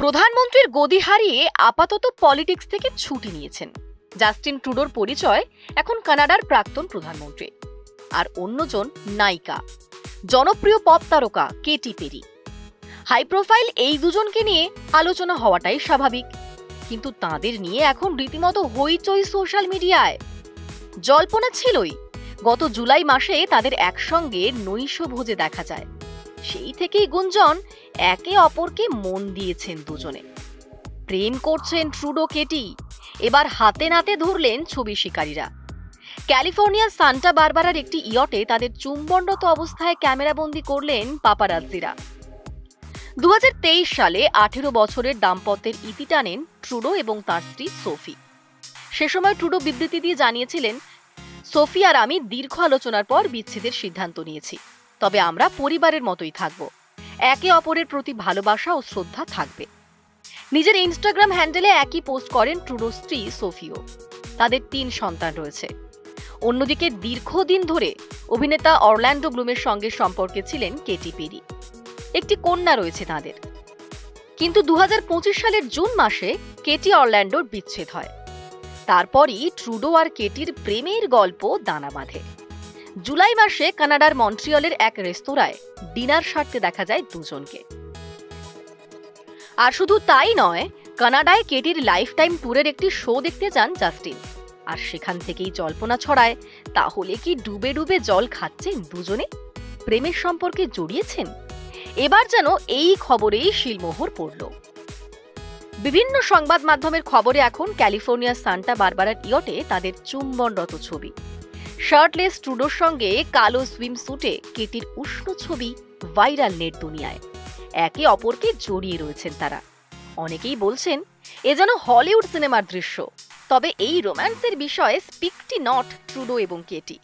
প্রধানমন্ত্রীর গদি হারিয়ে আপাতত পলিটিক্স থেকে ছুটি নিয়েছেন জাস্টিন ট্রুডোর পরিচয় এখন কানাডার প্রাক্তন প্রধানমন্ত্রী। আর অন্যজন নায়িকা, জনপ্রিয় পপ তারকা কেটি পেরি। হাই প্রোফাইল এই দুজনকে নিয়ে আলোচনা হওয়াটাই স্বাভাবিক, কিন্তু তাদের নিয়ে এখন রীতিমতো হইচই সোশ্যাল মিডিয়ায়। জল্পনা ছিলই, গত জুলাই মাসে তাদের একসঙ্গে নৈশভোজে দেখা যায়। সেই থেকেই গুঞ্জন একে অপরকে মন দিয়েছেন দুজনে, প্রেম করছেন ট্রুডো কেটি। এবার হাতে নাতে ধরলেন ছবি শিকারীরা। ক্যালিফোর্নিয়ার সান্টা বারবারার একটি ইয়টে তাদের চুম্বনরত অবস্থায় ক্যামেরাবন্দি করলেন পাপারাজ্জিরা। 2023 সালে 18 বছরের দাম্পত্যের ইতি টানেন ট্রুডো এবং তার স্ত্রী সোফি। সে সময় ট্রুডো বিবৃতি দিয়ে জানিয়েছিলেন, সোফি আর আমি দীর্ঘ আলোচনার পর বিচ্ছেদের সিদ্ধান্ত নিয়েছি, তবে আমরা পরিবারের মতোই থাকব। একে অপরের প্রতি ভালোবাসা ও শ্রদ্ধা থাকবে। নিজের ইনস্টাগ্রাম হ্যান্ডেলে একই পোস্ট করেন ট্রুডোর স্ত্রী সোফিও। তাদের 3 সন্তান রয়েছে। অন্যদিকে দীর্ঘদিন ধরে অভিনেতা অরল্যান্ডো ব্লুমের সঙ্গে সম্পর্কে ছিলেন কেটি পেরি। একটি কন্যা রয়েছে তাদের। কিন্তু 2025 সালের জুন মাসে কেটি অরল্যান্ডোর বিচ্ছেদ হয়। তারপরই ট্রুডো আর কেটির প্রেমের গল্প দানা বাঁধে। জুলাই মাসে কানাডার মন্ট্রিয়লের এক রেস্তোরাঁয় ডিনার সারতে দেখা যায় দুজনকে। আর শুধু তাই নয়, কানাডায় কেটির লাইফ টাইম ট্যুরের একটি শো দেখতে যান জাস্টিন। আর সেখান থেকেই জল্পনা ছড়ায়, তাহলে কি ডুবে ডুবে জল খাচ্ছেন দুজনে, প্রেমের সম্পর্কে জড়িয়েছেন? এবার যেন এই খবরেই শিলমোহর পড়ল। বিভিন্ন সংবাদ মাধ্যমের খবরে এখন ক্যালিফোর্নিয়ার সান্টা বারবারার ইয়টে তাদের চুম্বনরত ছবি। শার্টলেস ট্রুডোর সঙ্গে কালো সুইম স্যুটে কেটির উষ্ণ ছবি ভাইরাল নেট দুনিয়ায়। একে অপরকে জড়িয়ে রয়েছেন তারা। অনেকেই বলছেন এ যেন হলিউড সিনেমার দৃশ্য। তবে এই রোম্যান্সের বিষয়ে স্পিকটি নট ট্রুডো এবং কেটি।